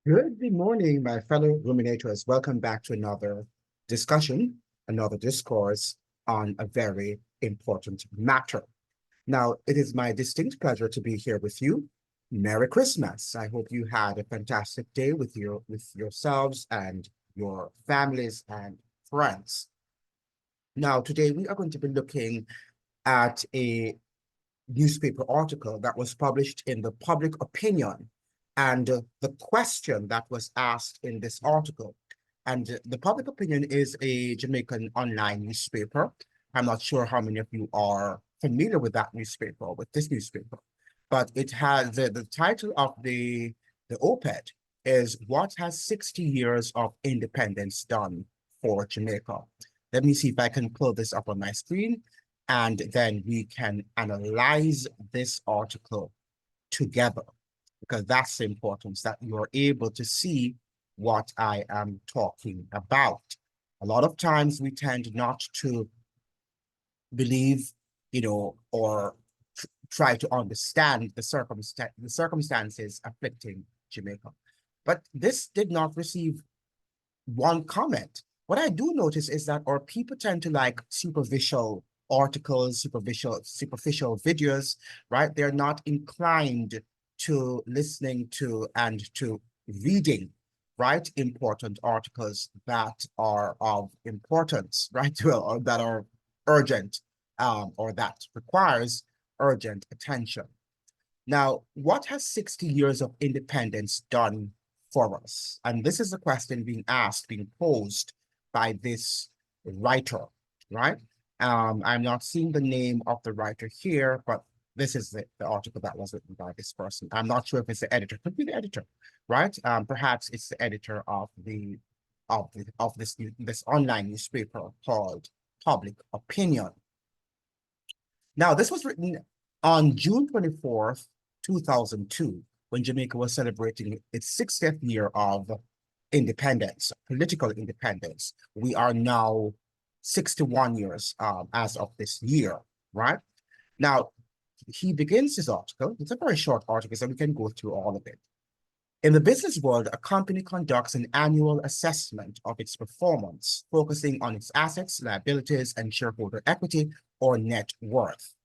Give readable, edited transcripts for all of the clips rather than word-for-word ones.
Good morning, my fellow ruminators. Welcome back to another discussion, another discourse on a very important matter. Now, it is my distinct pleasure to be here with you. Merry Christmas. I hope you had a fantastic day with yourselves and your families and friends. Now, today we are going to be looking at a newspaper article that was published in the Public Opinion. And the question that was asked in this article, and the Public Opinion is a Jamaican online newspaper. I'm not sure how many of you are familiar with that newspaper, with this newspaper, but it has the title of the op-ed is "What Has 60 Years of Independence Done for Jamaica?" Let me see if I can pull this up on my screen, and then we can analyze this article together, because that's the importance, that you're able to see what I am talking about. A lot of times we tend not to believe, or try to understand the circumstances afflicting Jamaica. But this did not receive one comment. What I do notice is that our people tend to like superficial articles, superficial videos, right? They're not inclined to listening to and to reading, right? Important articles that are of importance, right? Well, or that are urgent, or that requires urgent attention. Now, what has 60 years of independence done for us? And this is the question being asked, being posed by this writer, right? I'm not seeing the name of the writer here, but this is the article that was written by this person. I'm not sure if it's the editor. Could be the editor, right? Perhaps it's the editor of this online newspaper called Public Opinion. Now, this was written on June 24th, 2002, when Jamaica was celebrating its 60th year of independence, political independence. We are now 61 years as of this year, right? Now, he begins his article. It's a very short article, so we can go through all of it. In the business world, a company conducts an annual assessment of its performance, focusing on its assets, liabilities, and shareholder equity or net worth.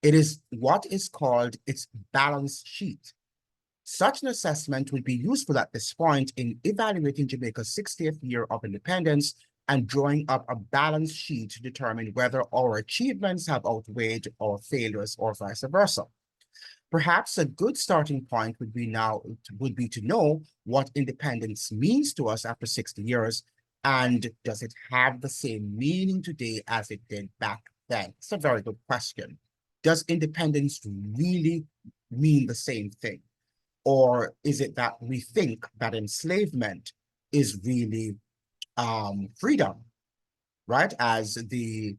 It is what is called its balance sheet. Such an assessment would be useful at this point in evaluating Jamaica's 60th year of independence and drawing up a balance sheet to determine whether our achievements have outweighed our failures or vice versa. Perhaps a good starting point would be to know what independence means to us after 60 years, and does it have the same meaning today as it did back then? It's a very good question. Does independence really mean the same thing? Or is it that we think that enslavement is really freedom, right? As the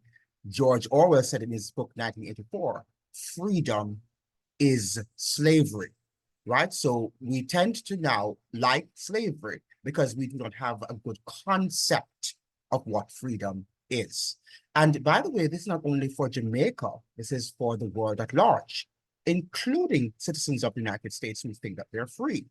George Orwell said in his book 1984, freedom is slavery, right? So we tend to now like slavery because we do not have a good concept of what freedom is. And by the way, this is not only for Jamaica, this is for the world at large, including citizens of the United States who think that they're free.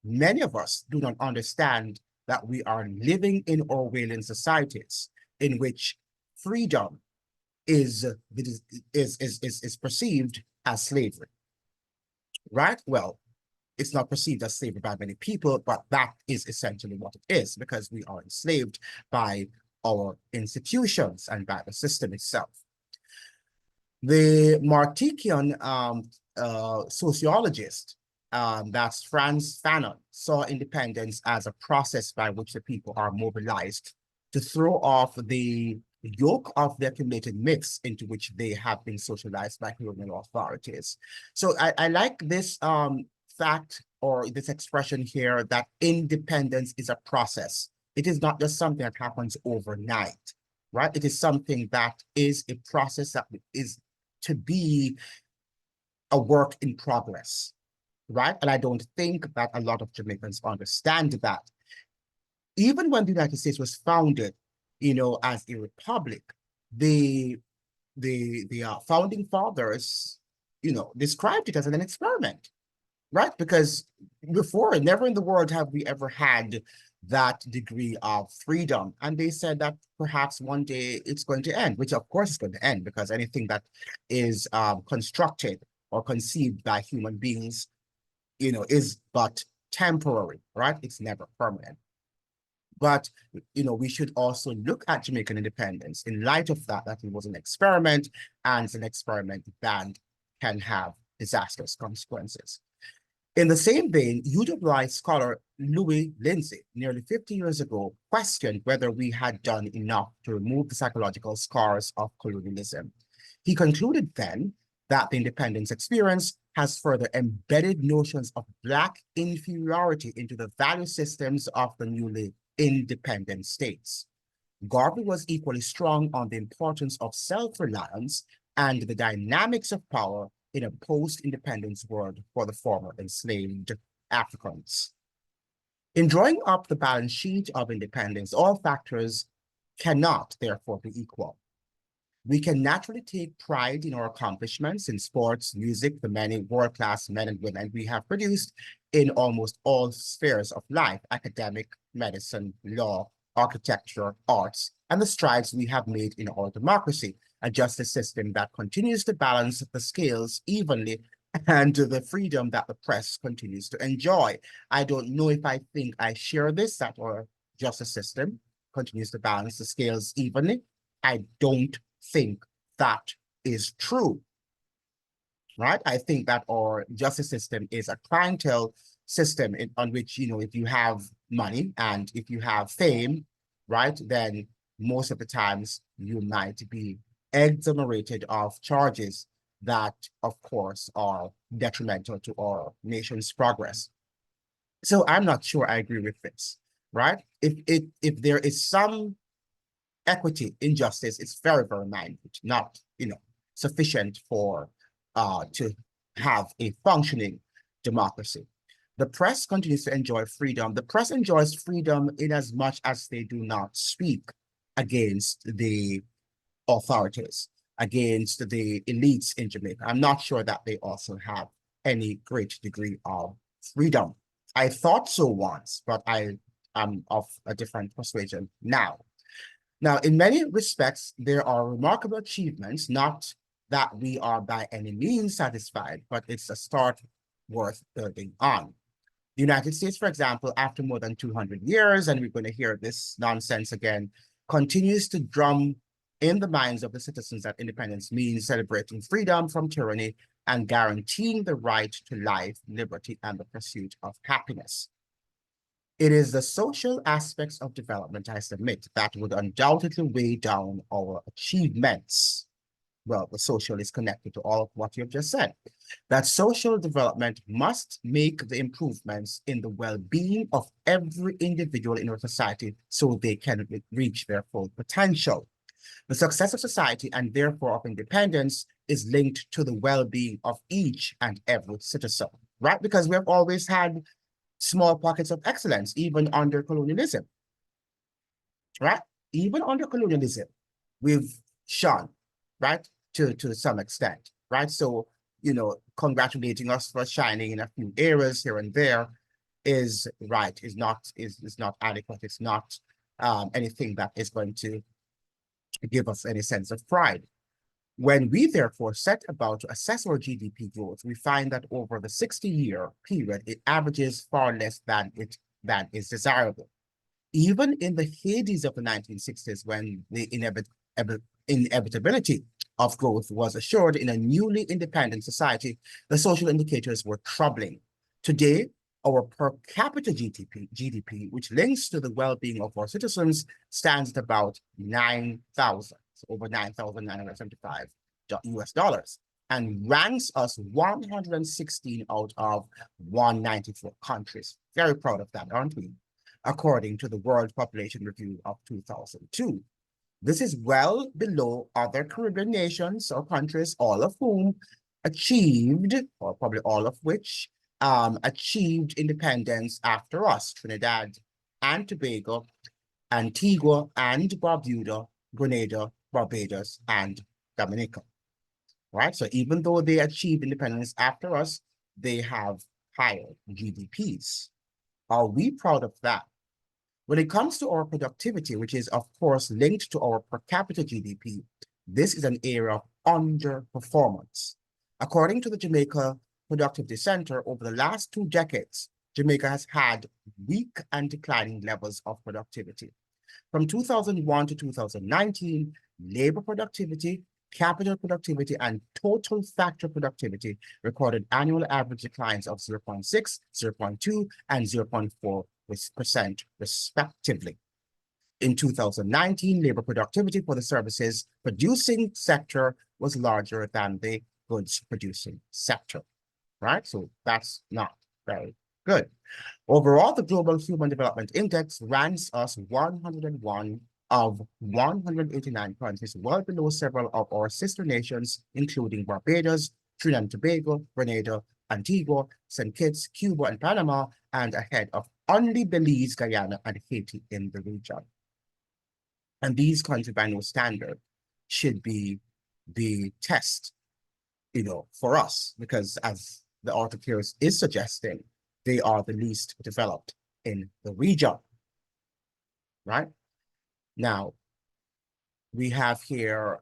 Many of us do not understand that we are living in Orwellian societies in which freedom is perceived as slavery, right? Well, it's not perceived as slavery by many people, but that is essentially what it is, because we are enslaved by our institutions and by the system itself. The Martikian sociologist, that's Franz Fanon, saw independence as a process by which the people are mobilized to throw off the yoke of the accumulated myths into which they have been socialized by colonial authorities. So I like this fact, or this expression here, that independence is a process. It is not just something that happens overnight, right? It is something that is a process that is to be a work in progress, right? And I don't think that a lot of Jamaicans understand that. Even when the United States was founded, as a republic, the founding fathers, described it as an experiment, right? Because before, never in the world have we ever had that degree of freedom. And they said that perhaps one day it's going to end, which of course is going to end, because anything that is constructed or conceived by human beings, is but temporary, right? It's never permanent. But, we should also look at Jamaican independence in light of that it was an experiment, and an experiment that can have disastrous consequences. In the same vein, UWI scholar Louis Lindsay, nearly 50 years ago, questioned whether we had done enough to remove the psychological scars of colonialism. He concluded then that the independence experience has further embedded notions of Black inferiority into the value systems of the newly independent states. Garvey was equally strong on the importance of self-reliance and the dynamics of power in a post-independence world for the former enslaved Africans. In drawing up the balance sheet of independence, all factors cannot, therefore, be equal. We can naturally take pride in our accomplishments in sports, music, the many world-class men and women we have produced in almost all spheres of life: academic, medicine, law, architecture, arts, and the strides we have made in our democracy, a justice system that continues to balance the scales evenly, and the freedom that the press continues to enjoy. I don't know if I think I share this, that our justice system continues to balance the scales evenly. I don't think that is true, right? I think that our justice system is a clientele system on which, if you have money and if you have fame, right, then most of the times you might be exonerated of charges that, of course, are detrimental to our nation's progress. So I'm not sure I agree with this, right? If there is some equity in justice, it's very, very minute, not, sufficient for to have a functioning democracy. The press continues to enjoy freedom. The press enjoys freedom in as much as they do not speak against the authorities, against the elites in Jamaica. I'm not sure that they also have any great degree of freedom. I thought so once, but I am of a different persuasion now. Now, in many respects, there are remarkable achievements, not that we are by any means satisfied, but it's a start worth building on. The United States, for example, after more than 200 years, and we're going to hear this nonsense again, continues to drum in the minds of the citizens that independence means celebrating freedom from tyranny and guaranteeing the right to life, liberty, and the pursuit of happiness. It is the social aspects of development, I submit, that would undoubtedly weigh down our achievements. Well, the social is connected to all of what you've just said. That social development must make the improvements in the well-being of every individual in our society so they can reach their full potential. The success of society, and therefore of independence, is linked to the well-being of each and every citizen, right? Because we've always had small pockets of excellence, even under colonialism, right? Even under colonialism, we've shone, right, to some extent, right? So, congratulating us for shining in a few areas here and there is right, is not adequate. It's not anything that is going to give us any sense of pride. When we therefore set about to assess our GDP growth, we find that over the 60-year period, it averages far less than is desirable. Even in the heydays of the 1960s, when the inevitability of growth was assured in a newly independent society, the social indicators were troubling. Today, our per capita GDP, which links to the well-being of our citizens, stands at about 9,000, so over 9,975 US dollars, and ranks us 116 out of 194 countries. Very proud of that, aren't we? According to the World Population Review of 2002. This is well below other Caribbean nations or countries, all of whom achieved, or probably all of which, achieved independence after us: Trinidad and Tobago, Antigua and Barbuda, Grenada, Barbados, and Dominica, right? So even though they achieved independence after us, they have higher GDPs. Are we proud of that? When it comes to our productivity, which is of course linked to our per capita GDP, this is an area of underperformance. According to the Jamaica Productivity Center, over the last 2 decades, Jamaica has had weak and declining levels of productivity. From 2001 to 2019, labor productivity, capital productivity, and total factor productivity recorded annual average declines of 0.6, 0.2, and 0.4% respectively. In 2019, labor productivity for the services producing sector was larger than the goods producing sector, right? So that's not very good. Overall, the Global Human Development Index ranks us 101 of 189 countries, well below several of our sister nations, including Barbados, Trinidad and Tobago, Grenada, Antigua, St. Kitts, Cuba, and Panama, and ahead of only Belize, Guyana, and Haiti in the region. And these countries, by no standard, should be the test, for us, because as the author here is suggesting, they are the least developed in the region, right? Now, we have here,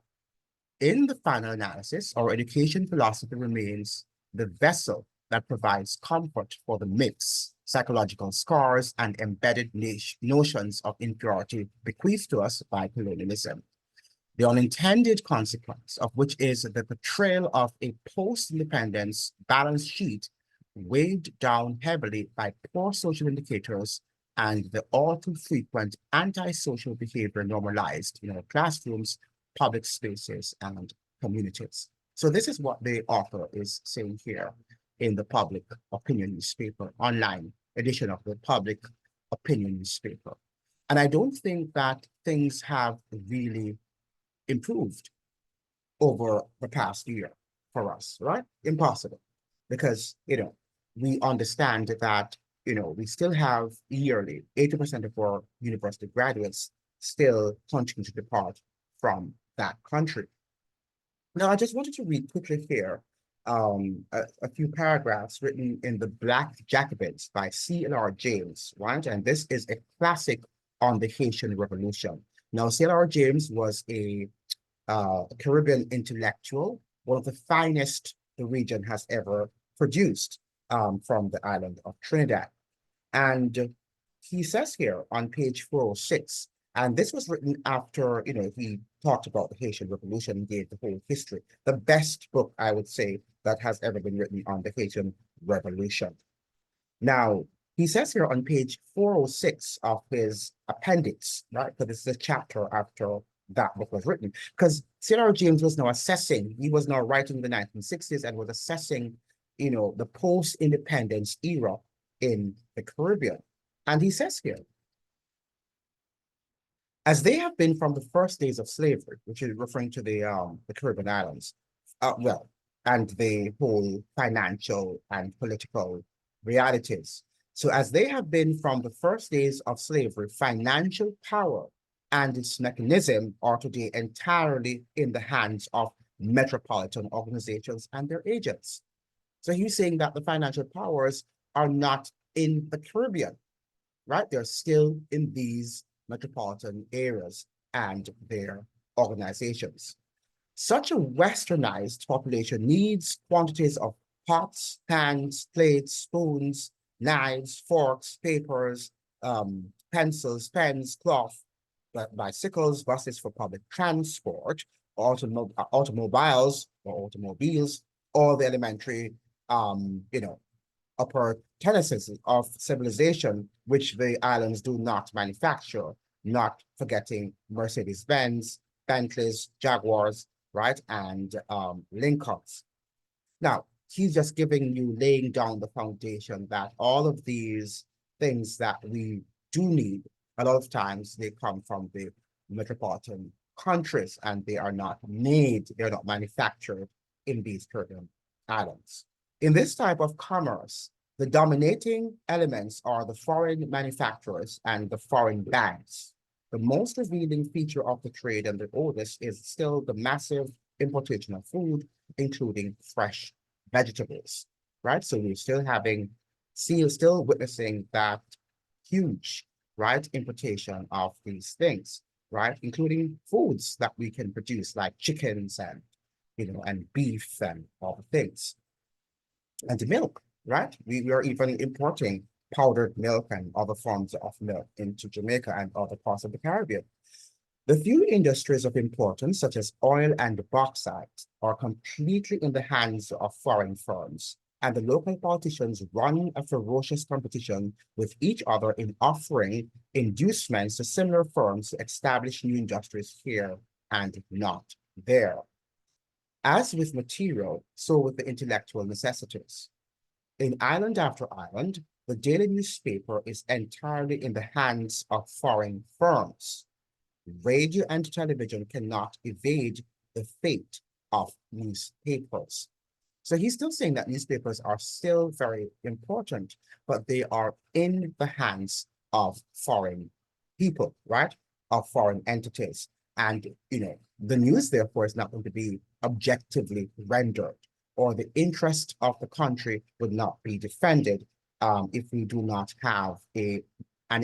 in the final analysis, our education philosophy remains the vessel that provides comfort for the myths, psychological scars, and embedded notions of inferiority bequeathed to us by colonialism. The unintended consequence of which is the portrayal of a post-independence balance sheet weighed down heavily by poor social indicators and the all too frequent antisocial behavior normalized in our classrooms, public spaces, and communities. So this is what the author is saying here in the Public Opinion newspaper, online edition of the Public Opinion newspaper. And I don't think that things have really improved over the past year for us, right? Impossible. Because, we understand that, we still have yearly 80% of our university graduates still continue to depart from that country. Now, I just wanted to read quickly here a few paragraphs written in The Black Jacobins by C.L.R. James, right? And this is a classic on the Haitian Revolution. Now, C.L.R. James was a Caribbean intellectual, one of the finest the region has ever produced from the island of Trinidad. And he says here on page 406, and this was written after, he talked about the Haitian Revolution and gave the whole history. The best book, I would say, that has ever been written on the Haitian Revolution. Now, he says here on page 406 of his appendix, right? Because this is a chapter after that book was written. Because C.L.R. James was now assessing, he was now writing in the 1960s and was assessing, the post-independence era in the Caribbean. And he says here, as they have been from the first days of slavery, which is referring to the Caribbean islands, and the whole financial and political realities. So as they have been from the first days of slavery, financial power and its mechanism are today entirely in the hands of metropolitan organizations and their agents. So he's saying that the financial powers are not in the Caribbean, right? They're still in these metropolitan areas and their organizations. Such a westernized population needs quantities of pots, pans, plates, spoons, knives, forks, papers, pencils, pens, cloth, bicycles, buses for public transport, automobiles, all the elementary, upper tenancies of civilization, which the islands do not manufacture, not forgetting Mercedes-Benz, Bentleys, Jaguars, right, and Lincolns. Now, he's just laying down the foundation that all of these things that we do need, a lot of times they come from the metropolitan countries and they are not made, they're not manufactured in these Caribbean islands. In this type of commerce, the dominating elements are the foreign manufacturers and the foreign banks. The most revealing feature of the trade and the oldest is still the massive importation of food, including fresh vegetables, right? So we're still having still witnessing that huge, right, importation of these things, right, including foods that we can produce like chickens and, and beef and all the things. And the milk, right? We are even importing powdered milk and other forms of milk into Jamaica and other parts of the Caribbean. The few industries of importance, such as oil and bauxite, are completely in the hands of foreign firms, and the local politicians run a ferocious competition with each other in offering inducements to similar firms to establish new industries here and not there. As with material, so with the intellectual necessities. In island after island, the daily newspaper is entirely in the hands of foreign firms. Radio and television cannot evade the fate of newspapers. So he's still saying that newspapers are still very important, but they are in the hands of foreign people, right? Of foreign entities. And, the news, therefore, is not going to be objectively rendered, or the interest of the country would not be defended if we do not have an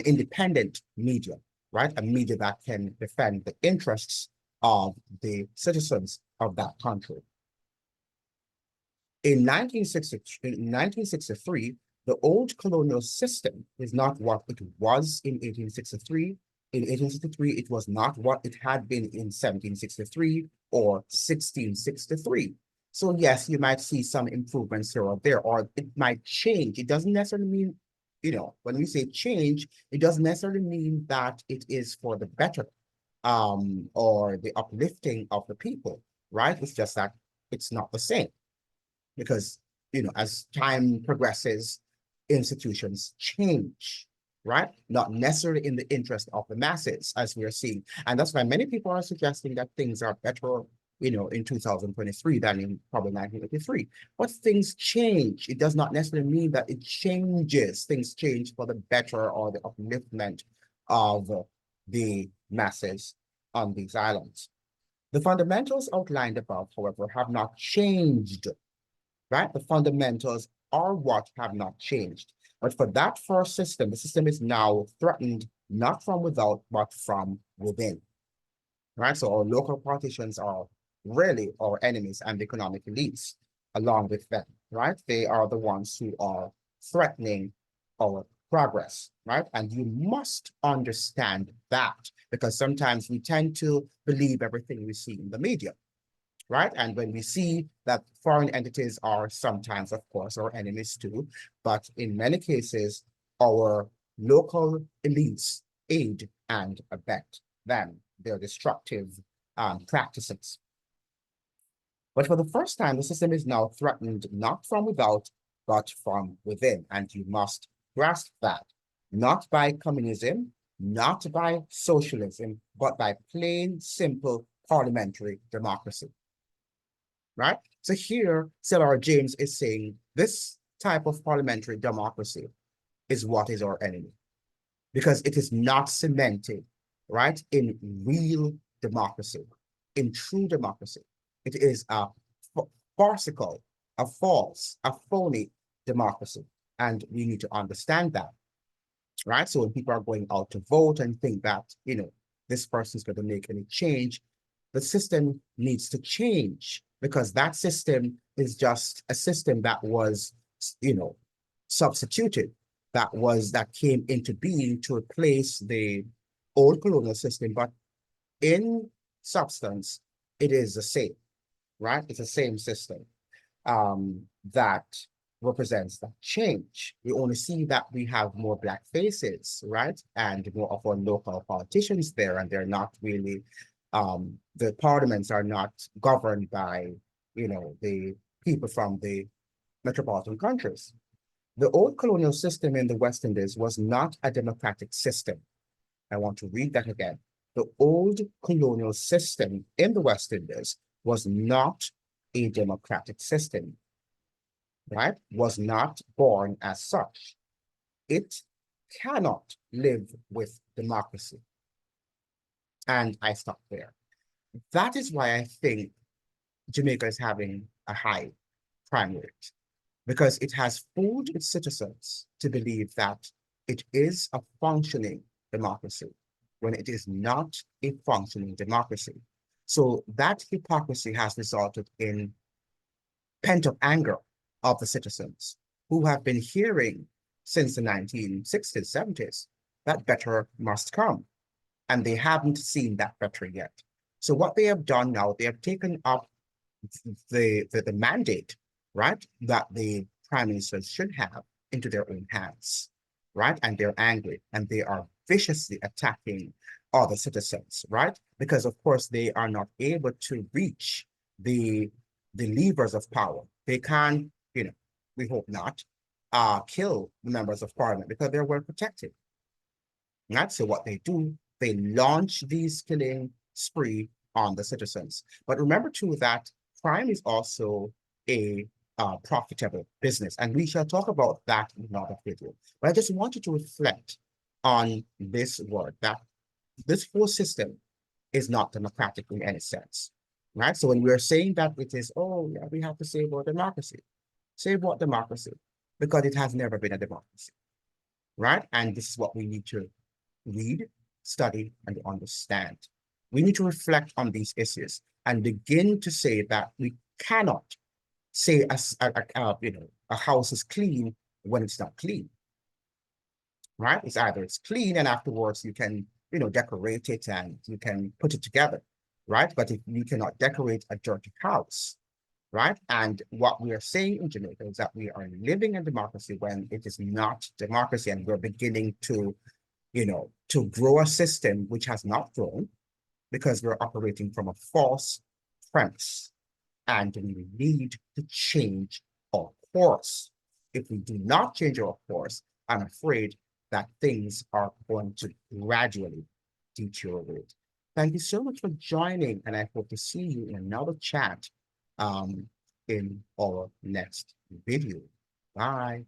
independent media, right? A media that can defend the interests of the citizens of that country. In 1963, the old colonial system is not what it was in 1863. In 1863, it was not what it had been in 1763 or 1663. So yes, you might see some improvements here or there, or it might change. It doesn't necessarily mean, when we say change, it doesn't necessarily mean that it is for the better or the uplifting of the people, right? It's just that it's not the same. Because, as time progresses, institutions change, right? Not necessarily in the interest of the masses, as we are seeing. And that's why many people are suggesting that things are better, in 2023 than in probably 1983. But things change. It does not necessarily mean that it changes. Things change for the better or the upliftment of the masses on these islands. The fundamentals outlined above, however, have not changed, right? The fundamentals are what have not changed. But for that first system, the system is now threatened not from without, but from within, right? So our local politicians are really our enemies and the economic elites along with them, right? They are the ones who are threatening our progress, right? And you must understand that, because sometimes we tend to believe everything we see in the media, right? And when we see that foreign entities are sometimes, of course, our enemies too, but in many cases, our local elites aid and abet them, their destructive practices. But for the first time, the system is now threatened not from without, but from within. And you must grasp that, not by communism, not by socialism, but by plain, simple parliamentary democracy. Right? So here, Sarah James is saying this type of parliamentary democracy is what is our enemy, because it is not cemented, right, in real democracy, in true democracy. It is a farcical, a false, a phony democracy. And we need to understand that, right? So when people are going out to vote and think that, this person's going to make any change, the system needs to change, because that system is just a system that was, substituted, that came into being to replace the old colonial system. But in substance, it is the same, right? It's the same system that represents that change. We only see that we have more Black faces, right? And more of our local politicians there, and they're not really, the parliaments are not governed by, the people from the metropolitan countries. The old colonial system in the West Indies was not a democratic system. I want to read that again. The old colonial system in the West Indies was not a democratic system, right? Was not born as such. It cannot live with democracy. And I stop there. That is why I think Jamaica is having a high crime rate, because it has fooled its citizens to believe that it is a functioning democracy when it is not a functioning democracy. So that hypocrisy has resulted in pent-up anger of the citizens who have been hearing since the 1960s, 70s, that better must come. And they haven't seen that better yet. So what they have done now, they have taken up the mandate, right, that the prime ministers should have into their own hands, right? And they're angry and they are viciously attacking other citizens, right? Because of course they are not able to reach the levers of power. They can't, we hope not, kill members of parliament because they're well protected. Right? So what they do, they launch these killing spree on the citizens. But remember too that crime is also a profitable business, and we shall talk about that in another video. But I just wanted to reflect on this word, that this whole system is not democratic in any sense, right? So when we're saying that it is, oh yeah, we have to save our democracy. Save what democracy? Because it has never been a democracy, right? And this is what we need to read, study, and understand. We need to reflect on these issues and begin to say that we cannot say a house is clean when it's not clean, right? It's either it's clean and afterwards you can, decorate it and you can put it together, right? But if you cannot decorate a dirty house, right? And what we are saying in Jamaica is that we are living in democracy when it is not democracy, and we're beginning to to grow a system which has not grown because we're operating from a false premise. And we need to change our course. If we do not change our course, I'm afraid that things are going to gradually deteriorate. Thank you so much for joining, and I hope to see you in another chat in our next video. Bye.